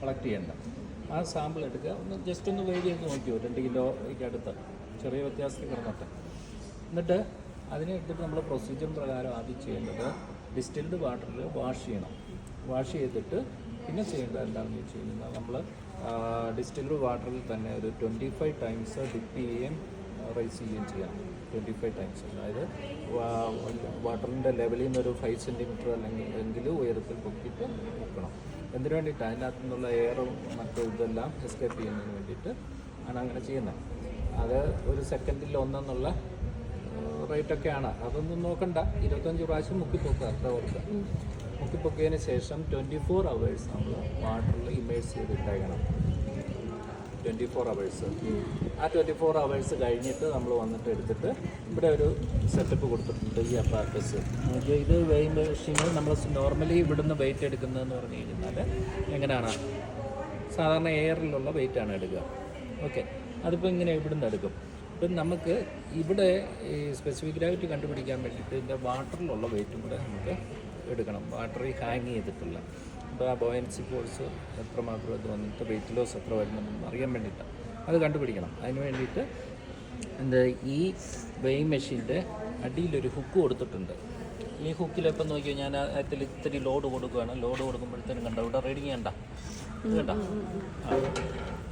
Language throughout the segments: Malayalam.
കളക്ട് ചെയ്യേണ്ട. ആ സാമ്പിൾ എടുക്കുക, ഒന്ന് ജസ്റ്റ് ഒന്ന് വെയിറ്റ് ചെയ്ത് നോക്കിയോ, 2 കിലോയ്ക്ക് അടുത്ത് ചെറിയ വ്യത്യാസത്തിൽ കിടന്നോട്ടെ. എന്നിട്ട് അതിനെ എടുത്തിട്ട് നമ്മൾ പ്രൊസീജിയർ പ്രകാരം ആദ്യം ചെയ്യേണ്ടത് ഡിസ്റ്റിൽഡ് വാട്ടറിൽ വാഷ് ചെയ്യണം. വാഷ് ചെയ്തിട്ട് പിന്നെ ചെയ്യേണ്ടത് എന്താണെന്ന് വെച്ച് കഴിഞ്ഞാൽ നമ്മൾ ഡിസ്റ്റിൽഡ് വാട്ടറിൽ തന്നെ ഒരു 25 ടൈംസ് ഡിപ്പ് ചെയ്യുകയും റൈസ് ചെയ്യുകയും ചെയ്യണം. 25 ടൈംസ്, അതായത് വാട്ടറിൻ്റെ ലെവലിൽ നിന്നൊരു 5 സെൻറ്റിമീറ്റർ അല്ലെങ്കിൽ ഉയരത്തിൽ പൊക്കിയിട്ട് മുക്കണം. എന്തിനു വേണ്ടിയിട്ടാണ്? അതിനകത്തു നിന്നുള്ള എയറും മറ്റും ഇതെല്ലാം എസ്കേപ്പ് ചെയ്യുന്നതിന് വേണ്ടിയിട്ട് ആണ് അങ്ങനെ ചെയ്യുന്നത്. അത് ഒരു സെക്കൻഡിൽ 1 എന്നുള്ള റേറ്റൊക്കെയാണ്. അതൊന്നും നോക്കണ്ട, 25 പ്രാവശ്യം മുക്കിപ്പൊക്കുക, അത്ര ഓർക്കുക. മുക്കിപ്പൊക്കിയതിന് ശേഷം 24 അവേഴ്സ് നമ്മൾ വാട്ടറിൽ ഇമേഴ്സ് ചെയ്തിട്ടേക്കണം. 24 അവേഴ്സ്. ആ 24 അവേഴ്സ് കഴിഞ്ഞിട്ട് നമ്മൾ വന്നിട്ട് എടുത്തിട്ട് ഇവിടെ ഒരു സെറ്റപ്പ് കൊടുത്തിട്ടുണ്ട്, ഈ അപ്പാർട്ടസ്. ഇത് വെയിങ് മെഷീന് നമ്മൾ നോർമലി ഇവിടുന്ന് വെയിറ്റ് എടുക്കുന്നതെന്ന് പറഞ്ഞു കഴിഞ്ഞാൽ എങ്ങനെയാണ്? സാധാരണ എയറിലുള്ള വെയിറ്റാണ് എടുക്കുക. ഓക്കെ, അതിപ്പോൾ ഇങ്ങനെ ഇവിടുന്ന് എടുക്കും. ഇപ്പം നമുക്ക് ഇവിടെ ഈ സ്പെസിഫിക് ഗ്രാവിറ്റി കണ്ടുപിടിക്കാൻ വേണ്ടിയിട്ട് ഇതിൻ്റെ വാട്ടറിലുള്ള വെയിറ്റും കൂടെ നമുക്ക് എടുക്കണം. വാട്ടറിൽ ഹാങ് ചെയ്തിട്ടുള്ള അപ്പോൾ ആ ബോയൻസി ഫോഴ്സ് എത്രമാത്രം ഇത് വന്നിട്ട് വെയിറ്റ് ലോസ് എത്ര വരുന്നുണ്ടെന്ന് അറിയാൻ വേണ്ടിയിട്ടാണ് അത് കണ്ടുപിടിക്കണം. അതിന് വേണ്ടിയിട്ട് ഈ വെയിങ് മെഷീൻ്റെ അടിയിലൊരു ഹുക്ക് കൊടുത്തിട്ടുണ്ട്. ഈ ഹുക്കിലിപ്പം നോക്കിയാൽ ഞാൻ അതിൽ ഇത്തിരി ലോഡ് കൊടുക്കുകയാണ്. ലോഡ് കൊടുക്കുമ്പോഴത്തേനും കണ്ടോ ഇവിടെ റീഡിങ് കണ്ട കേട്ടോ.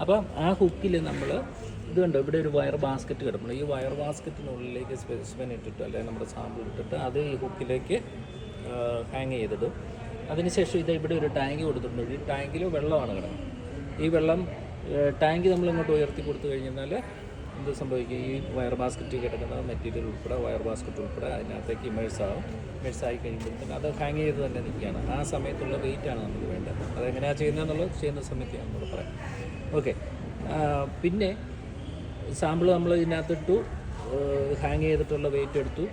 അപ്പം ആ ഹുക്കിൽ നമ്മൾ ഇത് കണ്ടോ, ഇവിടെ ഒരു വയർ ബാസ്ക്കറ്റ് കിടപ്പുണ്ട്. ഈ വയർ ബാസ്ക്കറ്റിനുള്ളിലേക്ക് സ്പെസിമെൻ ഇട്ടിട്ട് അല്ലെങ്കിൽ നമ്മുടെ സാമ്പിൾ ഇട്ടിട്ട് അത് ഈ ഹുക്കിലേക്ക് ഹാങ് ചെയ്തിടും. അതിനുശേഷം ഇത് ഇവിടെ ഒരു ടാങ്ക് കൊടുത്തിട്ടുണ്ട്. ഈ ടാങ്കിൽ വെള്ളമാണ് കിടക്കുന്നത്. ഈ വെള്ളം ടാങ്ക് നമ്മൾ ഇങ്ങോട്ട് ഉയർത്തി കൊടുത്തു കഴിഞ്ഞാൽ എന്ത് സംഭവിക്കും? ഈ വയർ ബാസ്ക്കറ്റിൽ കിടക്കുന്ന മെറ്റീരിയൽ ഉൾപ്പെടെ വയർ ബാസ്ക്കറ്റ് ഉൾപ്പെടെ അതിനകത്തേക്ക് ഇമേഴ്സാകും. ഇമേഴ്സായി കഴിയുമ്പോഴത്തേന് അത് ഹാങ് ചെയ്ത് തന്നെ നിൽക്കുകയാണ്. ആ സമയത്തുള്ള വെയിറ്റാണ് നമുക്ക് വേണ്ടത്. അതെങ്ങനെയാണ് ചെയ്യുന്നതെന്നുള്ളത് ചെയ്യുന്ന സമയത്ത് ഞാൻ നമ്മൾ പറയാം. ഓക്കെ, പിന്നെ സാമ്പിൾ നമ്മൾ ഇതിനകത്തിട്ടു, ഹാങ് ചെയ്തിട്ടുള്ള വെയിറ്റ് എടുത്തു.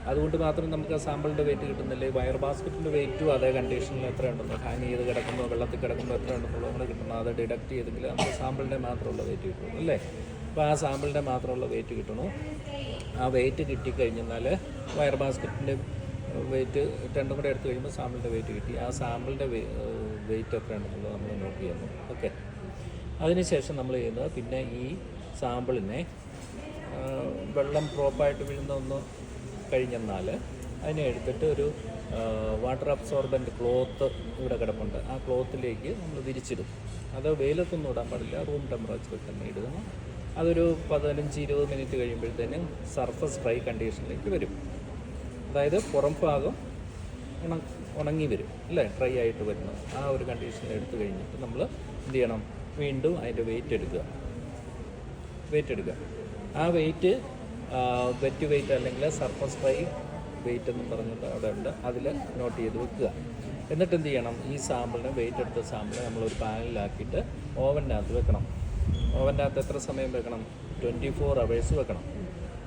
അതുകൊണ്ട് മാത്രം നമുക്ക് ആ സാമ്പിളിൻ്റെ വെയിറ്റ് കിട്ടുന്നില്ല. വയർ ബാസ്ക്കറ്റിൻ്റെ വെയിറ്റും അതേ കണ്ടീഷനിൽ എത്ര ഉണ്ടെന്നോ, ഹാങ് ചെയ്ത് കിടക്കുമ്പോൾ വെള്ളത്തിൽ കിടക്കുമ്പോൾ എത്ര ഉണ്ടെന്നുള്ളത് നമ്മൾ കിട്ടണം. അത് ഡിഡക്ട് ചെയ്തെങ്കിൽ നമുക്ക് സാമ്പിളിൻ്റെ മാത്രമുള്ള വെയിറ്റ് കിട്ടും അല്ലേ. അപ്പോൾ ആ സാമ്പിളിൻ്റെ മാത്രമുള്ള വെയിറ്റ് കിട്ടണു. ആ വെയിറ്റ് കിട്ടിക്കഴിഞ്ഞാൽ വയർ ബാസ്ക്കറ്റിൻ്റെ വെയിറ്റ് രണ്ടും കൂടെ എടുത്തു കഴിയുമ്പോൾ സാമ്പിളിൻ്റെ വെയിറ്റ് കിട്ടി. ആ സാമ്പിളിൻ്റെ വെയിറ്റ് എത്ര ഉണ്ടെന്നുള്ളത് നമ്മൾ നോട്ട് ചെയ്യുന്നു. ഓക്കെ, അതിനുശേഷം നമ്മൾ ചെയ്യുന്നത് പിന്നെ ഈ സാമ്പിളിനെ വെള്ളം പ്രോപ്പായിട്ട് വീഴുന്ന ഒന്ന് കഴിഞ്ഞെന്നാൽ അതിനെ എടുത്തിട്ട് ഒരു വാട്ടർ അബ്സോർബൻ്റ് ക്ലോത്ത് ഇവിടെ കിടപ്പുണ്ട്. ആ ക്ലോത്തിലേക്ക് നമ്മൾ വിരിച്ചിടും. അത് വെയിലത്തൊന്നും ഇടാൻ പാടില്ല, റൂം ടെമ്പറേച്ചറിൽ തന്നെ ഇടുക. അതൊരു 15-20 മിനിറ്റ് കഴിയുമ്പോഴത്തേനും സർഫസ് ഡ്രൈ കണ്ടീഷനിലേക്ക് വരും. അതായത് പുറം ഭാഗം ഉണങ്ങി വരും അല്ലേ, ഡ്രൈ ആയിട്ട് വരുന്നത്. ആ ഒരു കണ്ടീഷനിൽ എടുത്തു കഴിഞ്ഞിട്ട് നമ്മൾ എന്ത് ചെയ്യണം? വീണ്ടും അതിൻ്റെ വെയിറ്റ് എടുക്കുക. ആ വെയിറ്റ് വെറ്റ് വെയിറ്റ് അല്ലെങ്കിൽ സർഫസ് ഡ്രൈ വെയിറ്റ് എന്നും പറഞ്ഞിട്ട് അവിടെ ഉണ്ട്, അതിൽ നോട്ട് ചെയ്ത് വെക്കുക. എന്നിട്ട് എന്ത് ചെയ്യണം? ഈ സാമ്പിളിന് വെയിറ്റ് എടുത്ത സാമ്പിൾ നമ്മളൊരു പാനിലാക്കിയിട്ട് ഓവനകത്ത് വെക്കണം. ഓവനകത്ത് എത്ര സമയം വെക്കണം? 24 അവേഴ്സ് വെക്കണം.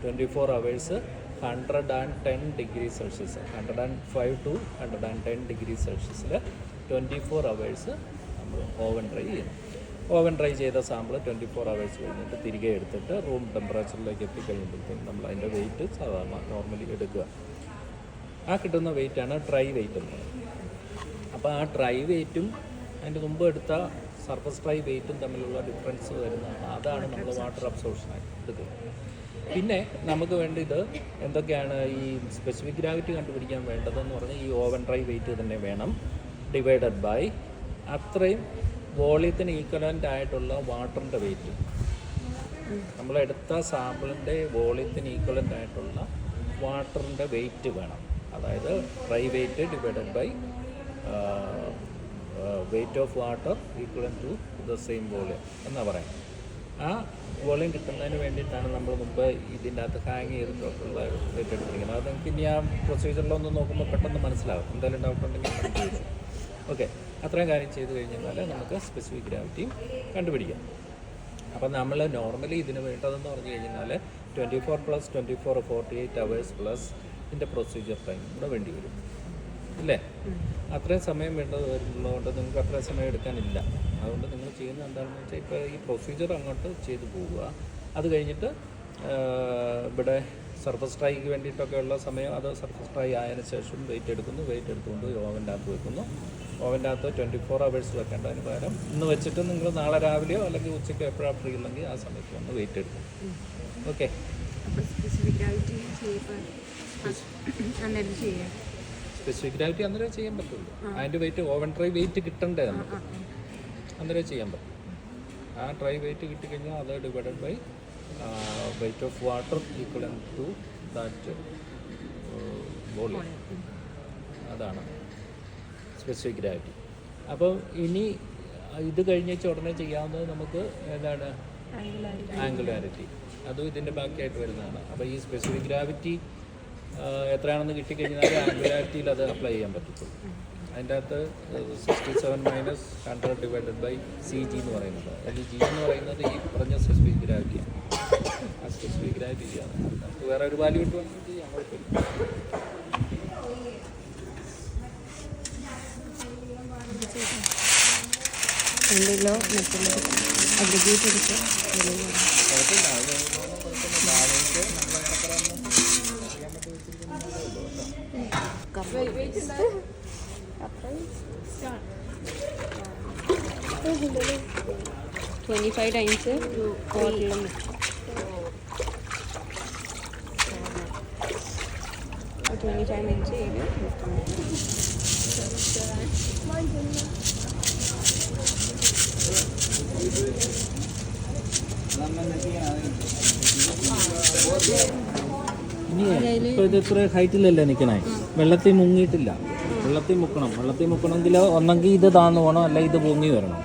24 hours 110 degree Celsius, 105 to 110 degree സെൽഷ്യസിൽ 24 അവേഴ്സ് നമ്മൾ ഓവൻ ഡ്രൈ ചെയ്യണം. ഓവൻ ഡ്രൈ ചെയ്ത സാമ്പിൾ 24 അവേഴ്സ് കഴിഞ്ഞിട്ട് തിരികെ എടുത്തിട്ട് റൂം ടെമ്പറേച്ചറിലേക്ക് എത്തിക്കഴിയുമ്പോഴത്തേക്കും നമ്മൾ അതിൻ്റെ വെയിറ്റ് സാധാരണ നോർമലി എടുക്കുക. ആ കിട്ടുന്ന വെയിറ്റാണ് ഡ്രൈ വെയിറ്റ് എന്ന് പറയുന്നത്. അപ്പോൾ ആ ഡ്രൈ വെയിറ്റും അതിൻ്റെ മുമ്പ് എടുത്ത സർഫസ് ഡ്രൈ വെയിറ്റും തമ്മിലുള്ള ഡിഫറൻസ് വരുന്നതാണ്. അതാണ് നമ്മൾ വാട്ടർ അബ്സോർപ്ഷനായിട്ട് എടുക്കുന്നത്. പിന്നെ നമുക്ക് വേണ്ടത് എന്തൊക്കെയാണ്? ഈ സ്പെസിഫിക് ഗ്രാവിറ്റി കണ്ടുപിടിക്കാൻ വേണ്ടതെന്ന് പറഞ്ഞാൽ ഈ ഓവൻ ഡ്രൈ വെയിറ്റ് തന്നെ വേണം, ഡിവൈഡഡ് ബൈ അത്രയും വോളിയത്തിന് ഈക്വലൻ്റ് ആയിട്ടുള്ള വാട്ടറിൻ്റെ വെയിറ്റ്. നമ്മളെടുത്ത സാമ്പിളിൻ്റെ വോളിയത്തിന് ഈക്വലൻ്റ് ആയിട്ടുള്ള വാട്ടറിൻ്റെ വെയിറ്റ് വേണം. അതായത് dry weight divided by weight of water equivalent to the same volume എന്നാണ് പറയാം. ആ വോളിയം കിട്ടുന്നതിന് വേണ്ടിയിട്ടാണ് നമ്മൾ മുമ്പ് ഇതിൻ്റെ അകത്ത് ഹാങ് ചെയ്തിട്ടുള്ള വെയിറ്റ് എടുത്തിരിക്കുന്നത്. അത് നമുക്ക് ഇനി ആ പ്രൊസീജിയറിലൊന്ന് നോക്കുമ്പോൾ പെട്ടെന്ന് മനസ്സിലാവും. എന്തായാലും ഡൗട്ട് ഉണ്ടെങ്കിൽ ചോദിച്ചു. ഓക്കെ, അത്രയും കാര്യം ചെയ്ത് കഴിഞ്ഞാൽ നമുക്ക് സ്പെസിഫിക് ഗ്രാവിറ്റിയും കണ്ടുപിടിക്കാം. അപ്പം നമ്മൾ നോർമലി ഇതിന് വേണ്ടതെന്ന് പറഞ്ഞു കഴിഞ്ഞാൽ 24 + 24 48 അവേഴ്സ് പ്ലസ് ഇതിൻ്റെ പ്രൊസീജിയർ ടൈം ഇവിടെ വേണ്ടി വരും അല്ലേ. അത്രയും സമയം വേണ്ടത് വരുന്നതുകൊണ്ട് നിങ്ങൾക്ക് അത്രയും സമയം എടുക്കാനില്ല. അതുകൊണ്ട് നിങ്ങൾ ചെയ്യുന്നത് എന്താണെന്ന് വെച്ചാൽ ഇപ്പോൾ ഈ പ്രൊസീജിയർ അങ്ങോട്ട് ചെയ്തു പോവുക. അത് കഴിഞ്ഞിട്ട് ഇവിടെ സർഫസ് ഡ്രൈക്ക് വേണ്ടിയിട്ടൊക്കെ ഉള്ള സമയം അത് സർഫസ് ഡ്രൈ ആയതിനു ശേഷം വെയിറ്റ് എടുക്കുന്നു. വെയിറ്റ് എടുത്തുകൊണ്ട് ഓവൻ്റെ അകത്ത് വെക്കുന്നു. ഓവൻ്റെ അകത്ത് 24 hours വെക്കേണ്ട. അതിന് പകരം ഇന്ന് വെച്ചിട്ട് നിങ്ങൾ നാളെ രാവിലെയോ അല്ലെങ്കിൽ ഉച്ചയ്ക്കോ എപ്പോഴാണ് ഫ്രീ ഉണ്ടെങ്കിൽ ആ സമയത്ത് ഒന്ന് വെയിറ്റ് എടുക്കും. ഓക്കെ. സ്പെസിഫിക് ഗ്രാവിറ്റി അന്നേരം ചെയ്യാൻ പറ്റുള്ളൂ. അതിൻ്റെ വെയിറ്റ് ഓവൻ ഡ്രൈ വെയിറ്റ് കിട്ടണ്ടേ നമുക്ക്, അന്നേരം ചെയ്യാൻ പറ്റും. ആ ഡ്രൈ വെയിറ്റ് കിട്ടിക്കഴിഞ്ഞാൽ അത് divided by weight of water equivalent to that volume. അതാണ് സ്പെസിഫിക് ഗ്രാവിറ്റി. അപ്പോൾ ഇനി ഇത് കഴിഞ്ഞേച്ച് ഉടനെ ചെയ്യാവുന്നത് നമുക്ക് എന്താണ് ആംഗുലാരിറ്റി. അതും ഇതിൻ്റെ ബാക്കിയായിട്ട് വരുന്നതാണ്. അപ്പോൾ ഈ സ്പെസിഫിക് ഗ്രാവിറ്റി എത്രയാണെന്ന് കിട്ടിക്കഴിഞ്ഞാൽ ആംഗുലാരിറ്റിയിൽ അത് അപ്ലൈ ചെയ്യാൻ പറ്റത്തുള്ളൂ. അതിൻ്റെ അകത്ത് 67 മൈനസ് 100 ഡിവൈഡഡ് ബൈ CG എന്ന് പറയുന്നത്. അതിൽ G എന്ന് പറയുന്നത് ഈ പറഞ്ഞ സ്പെസിഫിക് ഗ്രാവിറ്റിയാണ്. ആ സ്പെസിഫിക് ഗ്രാവിറ്റി ചെയ്യാം. നമുക്ക് വേറെ ഒരു വാല്യൂ ഇട്ട് വന്നിട്ട് ചെയ്യാൻ കുഴപ്പമില്ല. എന്തെല്ലോ മറ്റുള്ള അഗ്രിഗേറ്റ് എടുത്ത് $25 times 4 kilometers. 25 minutes ഇനി ഇപ്പോൾ ഇത് ഇത്ര ഹൈറ്റിലല്ലേ നിൽക്കണേ, വെള്ളത്തിൽ മുങ്ങിയിട്ടില്ല. വെള്ളത്തിൽ മുക്കണമെങ്കിൽ ഒന്നെങ്കിൽ ഇത് താഴ്ന്നു പോകണം, അല്ല ഇത് പൊങ്ങി വരണം.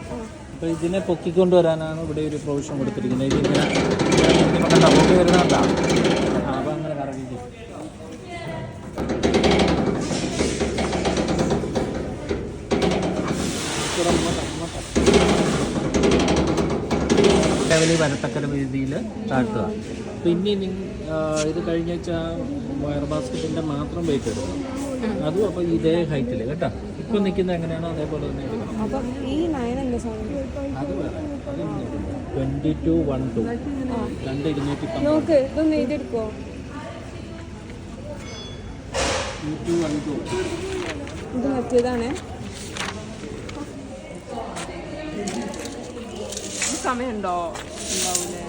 അപ്പോൾ ഇതിനെ പൊക്കിക്കൊണ്ട് വരാനാണ് ഇവിടെ ഒരു പ്രൊവിഷൻ കൊടുത്തിരിക്കുന്നത്. ഇതിങ്ങനെ പൊങ്ങി വരുന്നതാണ്. അപ്പോൾ അങ്ങനെ കറങ്ങിക്കും. ലെവലിൽ വരത്തക്ക രീതിയിൽ താഴ്ത്തുക. പിന്നെ ഇത് കഴിഞ്ഞ വയർ ബാസ്ക്കറ്റിൻ്റെ മാത്രം വെയിറ്റ് എടുക്കണം. അതും അപ്പോൾ ഇതേ ഹൈറ്റിൽ കേട്ടോ. ഇപ്പം നിൽക്കുന്നത് എങ്ങനെയാണോ അതേപോലെ തന്നെ എടുക്കണം. അത് വേറെ 2212 ഇത് മറ്റേതാണ്. സമയമുണ്ടോ? ഉണ്ടാവൂലേ.